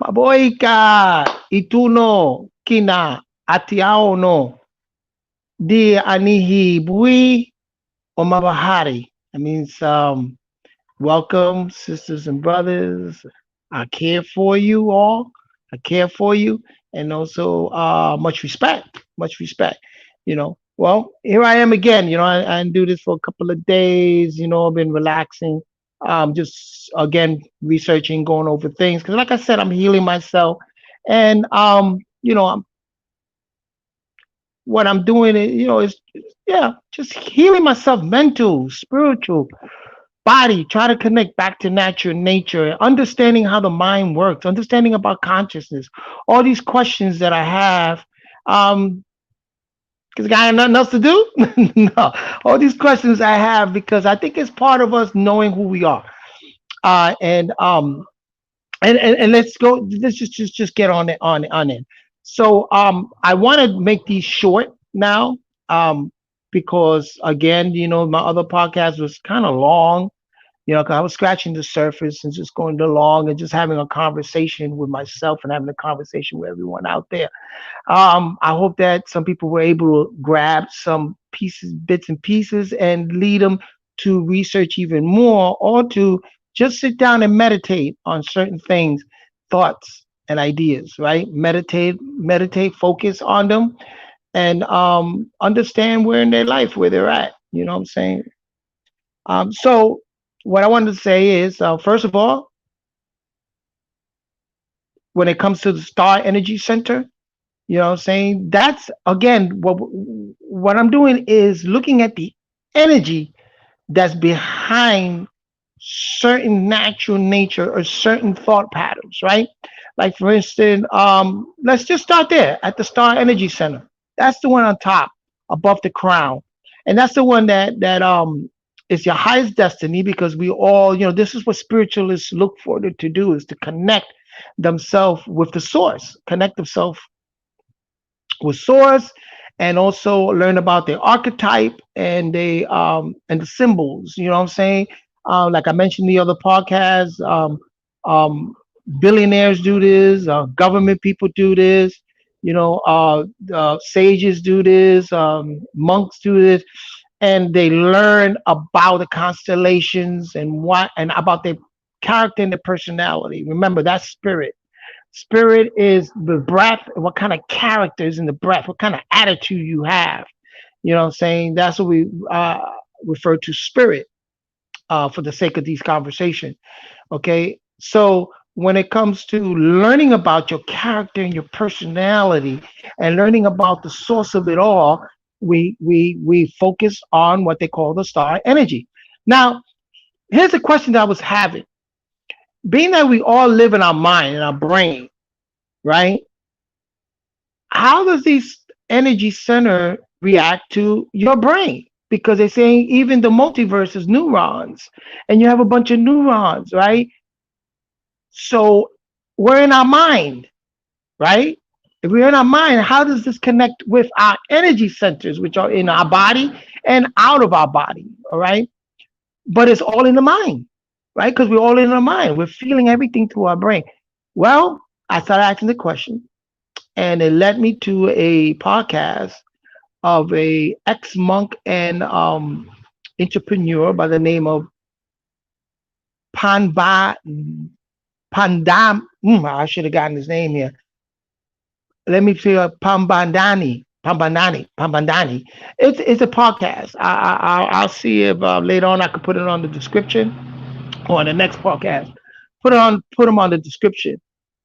Maboika ituno kina atiao no di anihi bui omabahari. That means welcome, sisters and brothers. I care for you all. I care for you, and also much respect. Much respect. Well, here I am again. I do this for a couple of days. I've been relaxing, just again researching, going over things. Because, like I said, I'm healing myself, and what I'm doing is yeah, just healing myself, mental, spiritual, body, try to connect back to natural nature, understanding how the mind works, understanding about consciousness, all these questions that I have. Because I have nothing else to do. No, all these questions I have because I think it's part of us knowing who we are. And let's go. Let's just get on it on it. So I want to make these short now because again, my other podcast was kind of long. 'Cause I was scratching the surface and just going along and just having a conversation with myself and having a conversation with everyone out there. I hope that some people were able to grab some pieces, bits and pieces, and lead them to research even more, or to just sit down and meditate on certain things, thoughts and ideas. Right? Meditate, focus on them, and understand where in their life where they're at. You know what I'm saying? So what I wanted to say is, first of all, when it comes to the Star Energy Center, you know what I'm saying? That's again what I'm doing is looking at the energy that's behind certain natural nature or certain thought patterns, right? Like for instance, let's just start there at the Star Energy Center. That's the one on top, above the crown, and that's the one that is your highest destiny because we all, this is what spiritualists look for to do is to connect themselves with the source, connect themselves with source, and also learn about their archetype and the symbols. You know what I'm saying? Like I mentioned in the other podcast, um, billionaires do this, government people do this. Sages do this, monks do this, and they learn about the constellations and about their character and their personality. Remember, that's spirit. Spirit is the breath, what kind of character is in the breath, what kind of attitude you have. You know what I'm saying? That's what we refer to spirit for the sake of these conversations. Okay. So when it comes to learning about your character and your personality and learning about the source of it all, we focus on what they call the star energy. Now, here's a question that I was having. Being that we all live in our mind, in our brain, right? How does these energy center react to your brain? Because they're saying even the multiverse is neurons, and you have a bunch of neurons, right? So we're in our mind, right? If we're in our mind, how does this connect with our energy centers, which are in our body and out of our body? All right. But it's all in the mind, right? Because we're all in our mind. We're feeling everything through our brain. Well, I started asking the question, and it led me to a podcast of a ex monk and entrepreneur by the name of Panba Pandam. I should have gotten his name here. Let me see, Pambandani. It's a podcast. I'll see if later on I could put it on the description or on the next podcast. Put them on the description.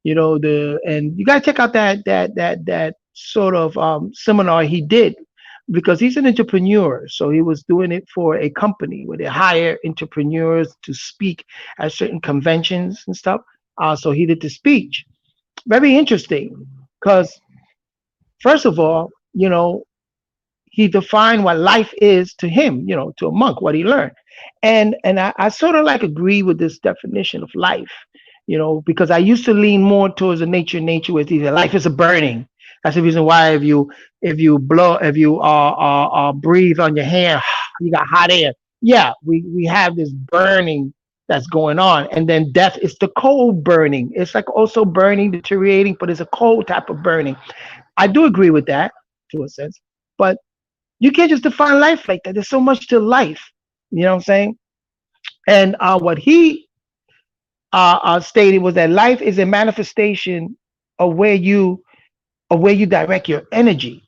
And you gotta check out that sort of seminar he did because he's an entrepreneur. So he was doing it for a company where they hire entrepreneurs to speak at certain conventions and stuff. So he did the speech. Very interesting because first of all, he defined what life is to him, to a monk, what he learned. And I sort of like agree with this definition of life, because I used to lean more towards the nature with either life is a burning. That's the reason why if you breathe on your hand, you got hot air. Yeah, we have this burning that's going on. And then death is the cold burning. It's like also burning, deteriorating, but it's a cold type of burning. I do agree with that to a sense, but you can't just define life like that. There's so much to life. You know what I'm saying? And what he stated was that life is a manifestation of where you direct your energy.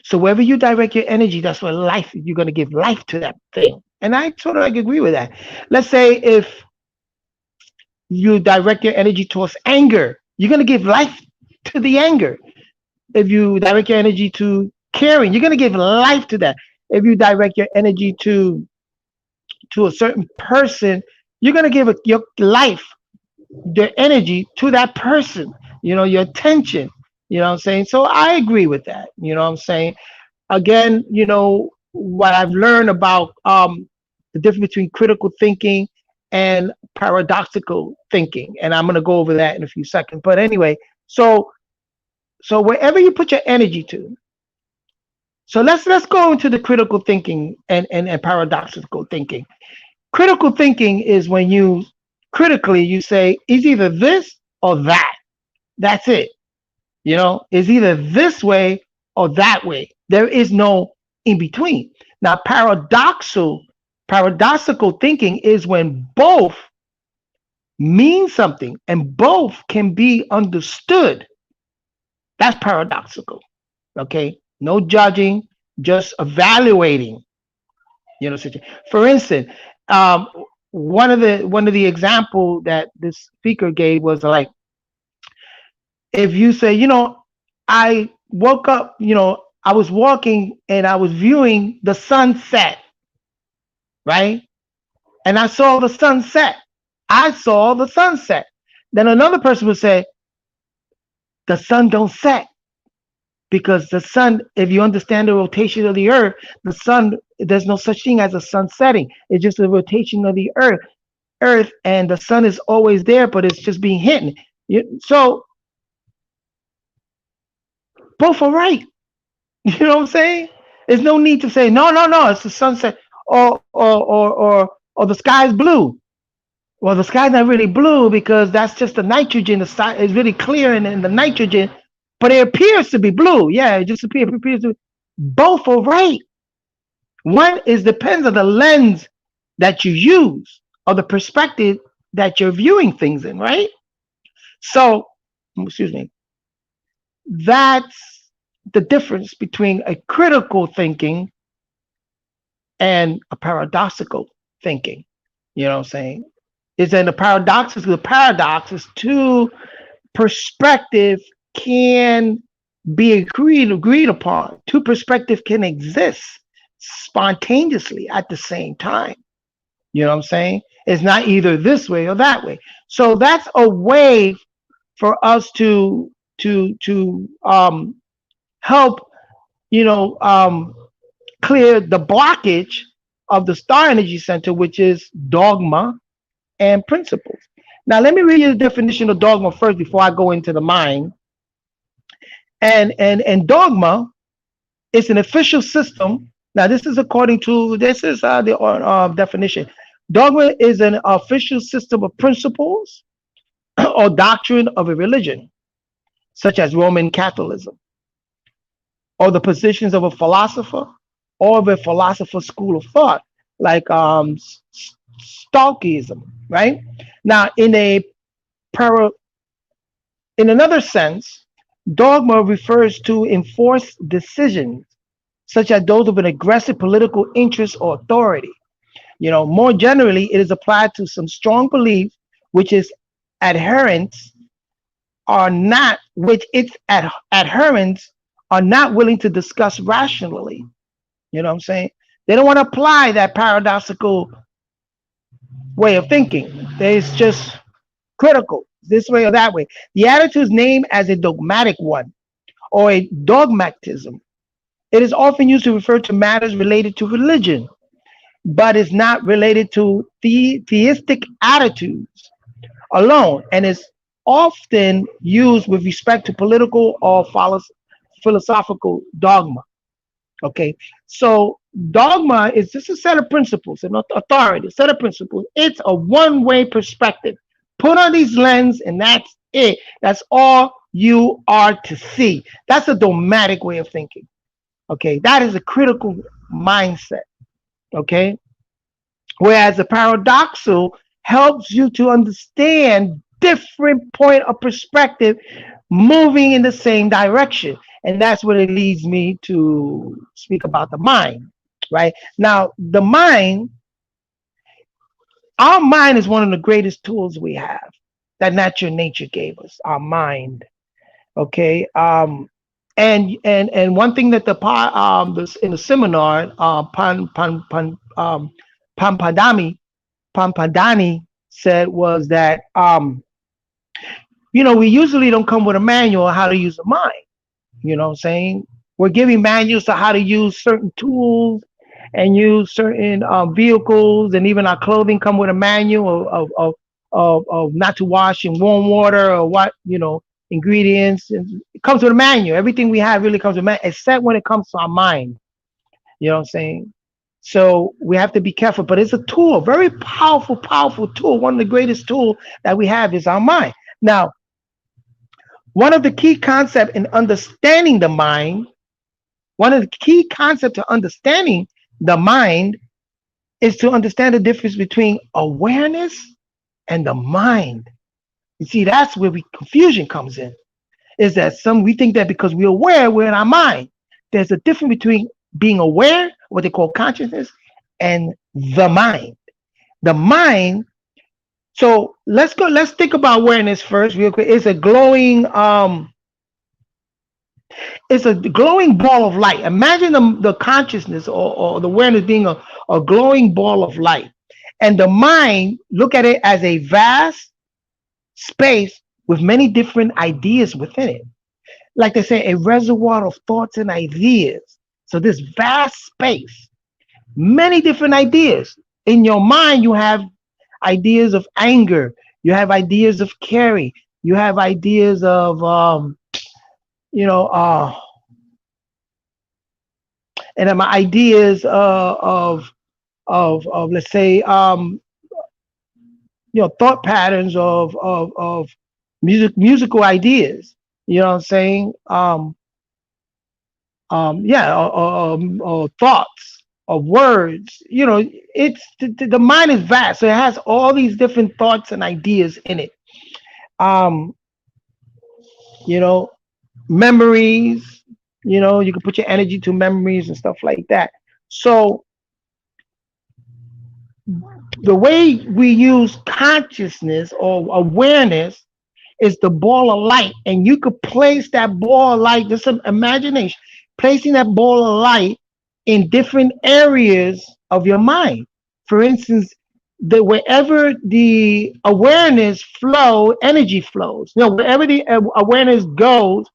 So wherever you direct your energy, that's where life you're going to give life to that thing. And I sort of like agree with that. Let's say if you direct your energy towards anger, you're going to give life to the anger. If you direct your energy to caring, you're going to give life to that. If you direct your energy to a certain person, you're going to give your life, your energy to that person, your attention. You know what I'm saying? So I agree with that. You know what I'm saying? Again, what I've learned about the difference between critical thinking and paradoxical thinking, and I'm going to go over that in a few seconds. But anyway, so wherever you put your energy to, so let's go into the critical thinking and paradoxical thinking. Critical thinking is when you critically you say it's either this or that. That's it. It's either this way or that way. There is no in between. Now, paradoxical thinking is when both mean something and both can be understood. That's paradoxical. Okay, no judging, just evaluating. For instance, um, one of the example that this speaker gave was like, if you say, I woke up, I was walking and I was viewing the sunset, right? And I saw the sunset. I saw the sunset. Then another person would say, the sun don't set because the sun, if you understand the rotation of the earth, the sun, there's no such thing as a sun setting. It's just a rotation of the earth, and the sun is always there, but it's just being hidden. So both are right. You know what I'm saying? There's no need to say no, no, no. It's the sunset, or the sky is blue. Well, the sky's not really blue because that's just the nitrogen. The sky is really clear in the nitrogen, but it appears to be blue. Yeah, it just appears to be. Both are right. One is depends on the lens that you use or the perspective that you're viewing things in, right? So, excuse me. That's the difference between a critical thinking and a paradoxical thinking. You know what I'm saying? Is that the paradox is two perspective can be agreed upon. Two perspectives can exist spontaneously at the same time. You know what I'm saying? It's not either this way or that way. So that's a way for us to help, clear the blockage of the star energy center, which is dogma and principles. Now, let me read you the definition of dogma first before I go into the mind. And dogma is an official system. Now, this is the definition. Dogma is an official system of principles or doctrine of a religion, such as Roman Catholicism, or the positions of a philosopher or of a philosopher's school of thought, like Stoicism, right? Now, in another sense, dogma refers to enforced decisions, such as those of an aggressive political interest or authority. More generally, it is applied to some strong belief, which is adherents which its adherents are not willing to discuss rationally. You know what I'm saying? They don't want to apply that paradoxical way of thinking. It's just critical, this way or that way. The attitude is named as a dogmatic one or a dogmatism. It is often used to refer to matters related to religion, but is not related to theistic attitudes alone, and is often used with respect to political or philosophical dogma. Okay, so Dogma is just a set of principles and not authority, a set of principles. It's a one-way perspective. Put on these lens and that's it. That's all you are to see. That's a dogmatic way of thinking. Okay, that is a critical mindset. Okay, whereas the paradoxal helps you to understand different point of perspective moving in the same direction. And that's what it leads me to speak about the mind, right? Now, the mind, our mind is one of the greatest tools we have that natural nature gave us, our mind. Okay. And one thing that this, in the seminar, Pampadani Pampadani said was that we usually don't come with a manual on how to use the mind. You know what I'm saying? We're giving manuals to how to use certain tools and use certain vehicles, and even our clothing come with a manual of not to wash in warm water or what, ingredients. And it comes with a manual. Everything we have really comes with a manual, except when it comes to our mind. You know what I'm saying? So we have to be careful, but it's a tool, very powerful, powerful tool. One of the greatest tools that we have is our mind. Now, one of the key concepts in understanding the mind, one of the key concepts of understanding the mind is to understand the difference between awareness and the mind. You see, that's where confusion comes in. Is that we think that because we're aware, we're in our mind. There's a difference between being aware, what they call consciousness, and the mind. The mind. So let's think about awareness first, real quick. It's a glowing ball of light. Imagine the consciousness or the awareness being a glowing ball of light. And the mind, look at it as a vast space with many different ideas within it. Like they say, a reservoir of thoughts and ideas. So this vast space, many different ideas. In your mind, you have ideas of anger. You have ideas of caring. You have ideas of, and ideas of let's say, thought patterns of musical ideas. You know what I'm saying? Thoughts of words. It's the mind is vast, so it has all these different thoughts and ideas in it. Memories. You can put your energy to memories and stuff like that. So the way we use consciousness or awareness is the ball of light, and you could place that ball of light, just some imagination, placing that ball of light in different areas of your mind. For instance, wherever the awareness flow, energy flows. Wherever the awareness goes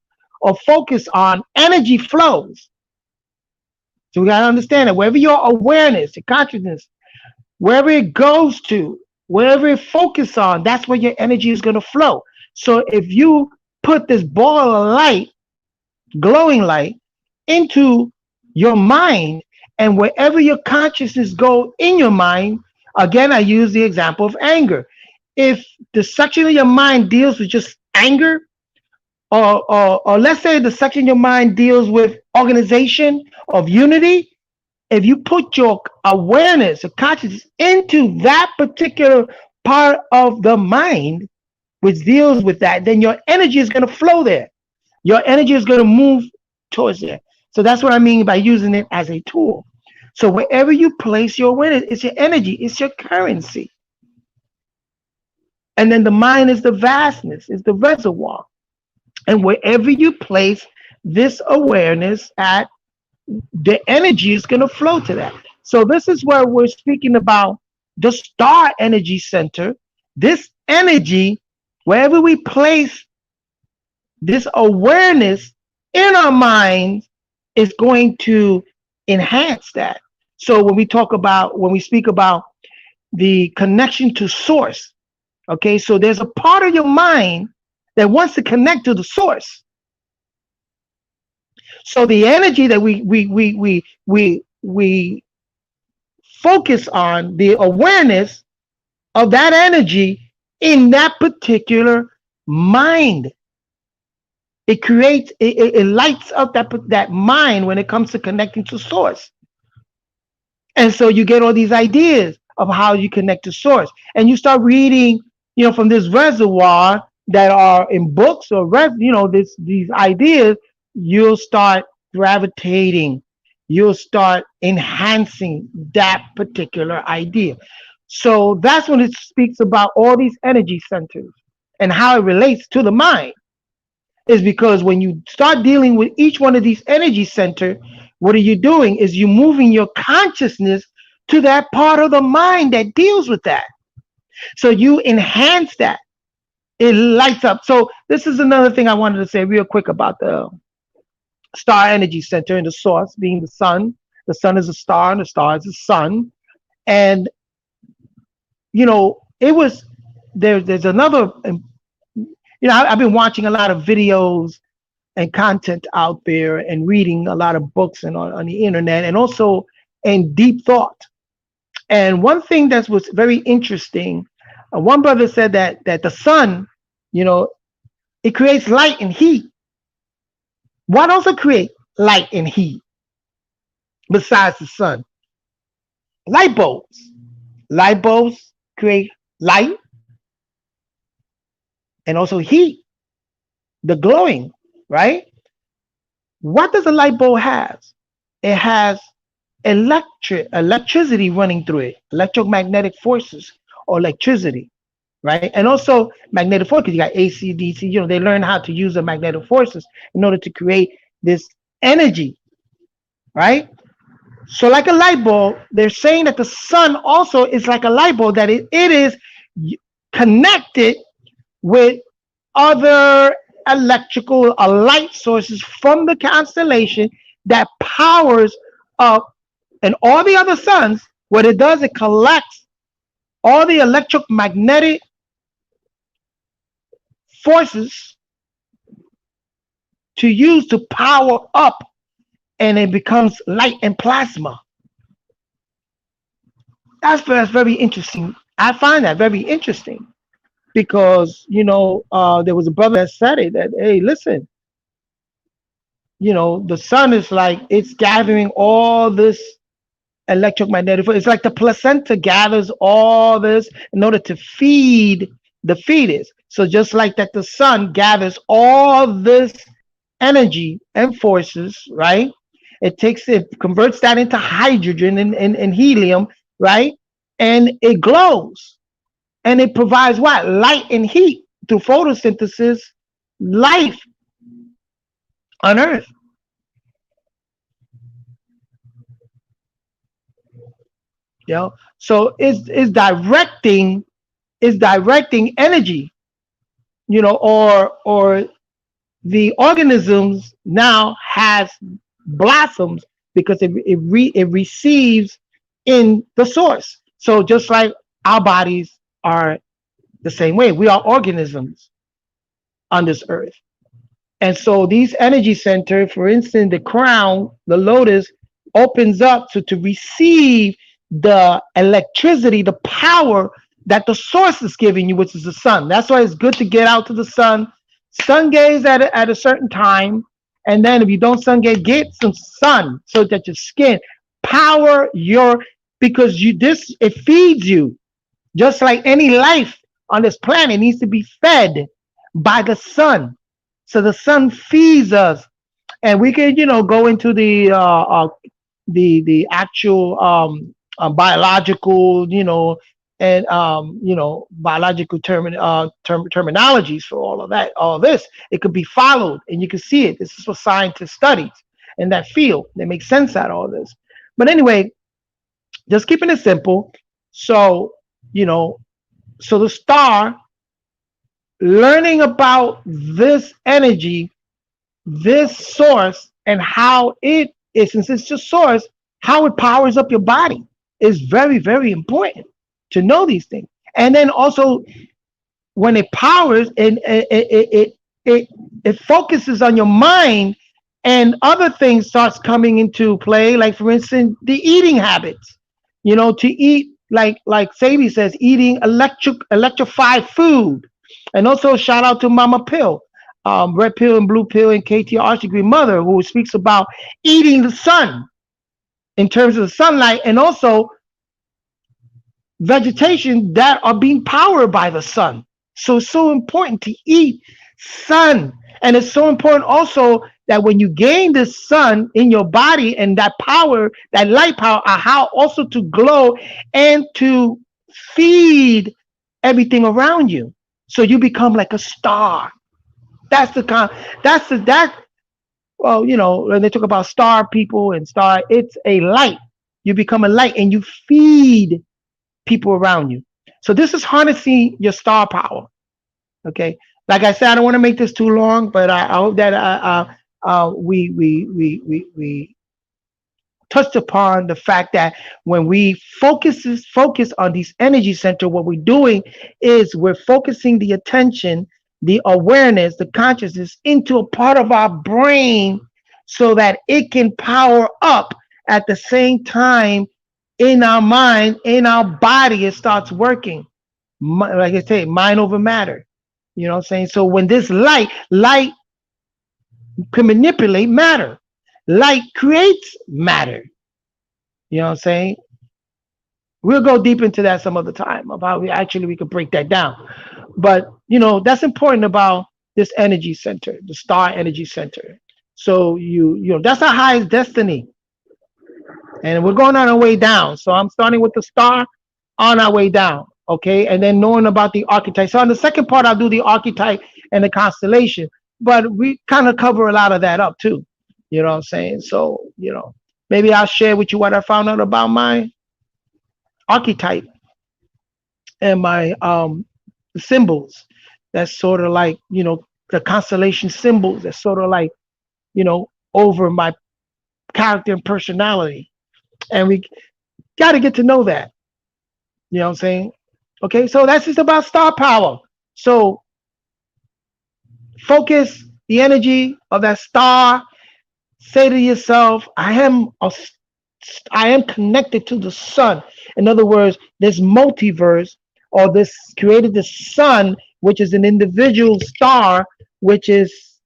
or focus on, energy flows. So we gotta understand that wherever your awareness, your consciousness, wherever it goes to, wherever it focuses on, that's where your energy is gonna flow. So if you put this ball of light, glowing light, into your mind, and wherever your consciousness go in your mind, again, I use the example of anger. If the section of your mind deals with just anger, or let's say the section of your mind deals with organization of unity, if you put your awareness or consciousness into that particular part of the mind, which deals with that, then your energy is going to flow there. Your energy is going to move towards there. So that's what I mean by using it as a tool. So wherever you place your awareness, it's your energy, it's your currency. And then the mind is the vastness, is the reservoir. And wherever you place this awareness at, the energy is going to flow to that. So this is where we're speaking about the star energy center. This energy, wherever we place this awareness in our minds, is going to enhance that. So when we speak about the connection to source, okay, so there's a part of your mind that wants to connect to the source. So the energy that we we focus on the awareness of that energy in that particular mind. It creates, it lights up that mind when it comes to connecting to source. And so you get all these ideas of how you connect to source. And you start reading, from this reservoir that are in books or these ideas, you'll start gravitating. You'll start enhancing that particular idea. So that's when it speaks about all these energy centers and how it relates to the mind. Is because when you start dealing with each one of these energy center, what are you doing? Is you moving your consciousness to that part of the mind that deals with that. So you enhance that. It lights up. So this is another thing I wanted to say real quick about the star energy center and the source being the sun. The sun is a star and the star is the sun. And it was there's another, I've been watching a lot of videos and content out there and reading a lot of books and on the internet and also in deep thought. And one thing that was very interesting, one brother said that the sun, it creates light and heat. What also create light and heat besides the sun? Light bulbs. Light bulbs create light and also heat, the glowing, right? What does a light bulb have? It has electricity running through it, electromagnetic forces or electricity, right? And also magnetic force, because you got AC, DC, they learn how to use the magnetic forces in order to create this energy, right? So like a light bulb, they're saying that the sun also is like a light bulb, that it is connected with other electrical or light sources from the constellation that powers up, and all the other suns. What it does, it collects all the electromagnetic forces to use to power up, and it becomes light and plasma. That's very interesting. I find that very interesting because there was a brother that said it, that hey, listen, the sun is like, it's gathering all this electromagnetic force. It's like the placenta gathers all this in order to feed the fetus. So just like that, the sun gathers all this energy and forces, right? It converts that into hydrogen and helium, right? And it glows. And it provides what? Light and heat through photosynthesis, life on Earth. So it's directing energy, or the organisms now has blossoms because it receives in the source. So just like our bodies are the same way, we are organisms on this earth. And so these energy centers, for instance, the crown, the lotus, opens up to receive the electricity, the power that the source is giving you, which is the sun. That's why it's good to get out to the sun gaze at a certain time. And then if you don't sun gaze, get some sun so that your skin power because it feeds you. Just like any life on this planet needs to be fed by the sun. So the sun feeds us, and we can, go into the actual biological, and biological terminologies for all of that. All of this, it could be followed, and you can see it. This is what scientists study in that field. They make sense out of all this. But anyway, just keeping it simple. So so the star, learning about this energy, this source, and how it is, since it's just source, how it powers up your body is very, very important to know these things. And then also, when it powers and it focuses on your mind, and other things starts coming into play, like for instance the eating habits, to eat like Sadie says, eating electrified food. And also shout out to Mama Pill, Red Pill and Blue Pill, and KT Archie Green Mother, who speaks about eating the sun in terms of the sunlight, and also vegetation that are being powered by the sun. So it's so important to eat sun. And it's so important also that when you gain the sun in your body and that power, that light power, are how also to glow and to feed everything around you. So you become like a star. That's the kind that's the that well, when they talk about star people and star, it's a light. You become a light and you feed people around you. So this is harnessing your star power. Okay. Like I said, I don't want to make this too long, but I hope that we touched upon the fact that when we focus on these energy center, what we're doing is we're focusing the attention, the awareness, the consciousness into a part of our brain so that it can power up at the same time in our mind, in our body, it starts working. Like I say, mind over matter. You know what I'm saying? So when this light can manipulate matter. Light creates matter. You know what I'm saying? We'll go deep into that some other time of how we could break that down. But that's important about this energy center, the star energy center. So that's our highest destiny. And we're going on our way down. So I'm starting with the star on our way down. Okay. And then knowing about the archetype. So on the second part, I'll do the archetype and the constellation. But we kind of cover a lot of that up too. You know what I'm saying? So, maybe I'll share with you what I found out about my archetype and my symbols. That's sort of like, the constellation symbols. That's sort of like, over my character and personality. And we got to get to know that. You know what I'm saying? Okay, so that's just about star power. So focus the energy of that star. Say to yourself, I am connected to the sun. In other words, this multiverse or this created the sun, which is an individual star, which is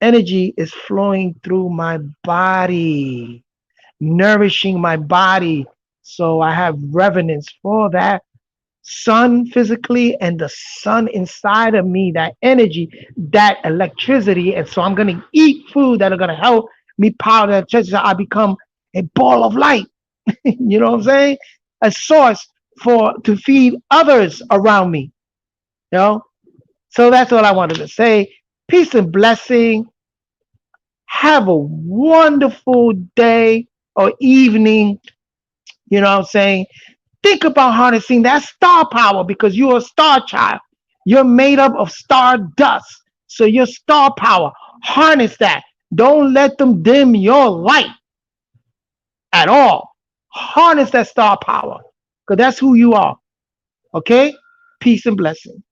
energy is flowing through my body, nourishing my body. So I have reverence for that sun physically and the sun inside of me, that energy, that electricity. And so I'm going to eat food that are going to help me power that electricity. I become a ball of light. You know what I'm saying? A source to feed others around me. You know? So that's what I wanted to say. Peace and blessing. Have a wonderful day or evening. You know what I'm saying? Think about harnessing that star power because you're a star child. You're made up of star dust. So your star power, harness that. Don't let them dim your light at all. Harness that star power because that's who you are. Okay? Peace and blessing.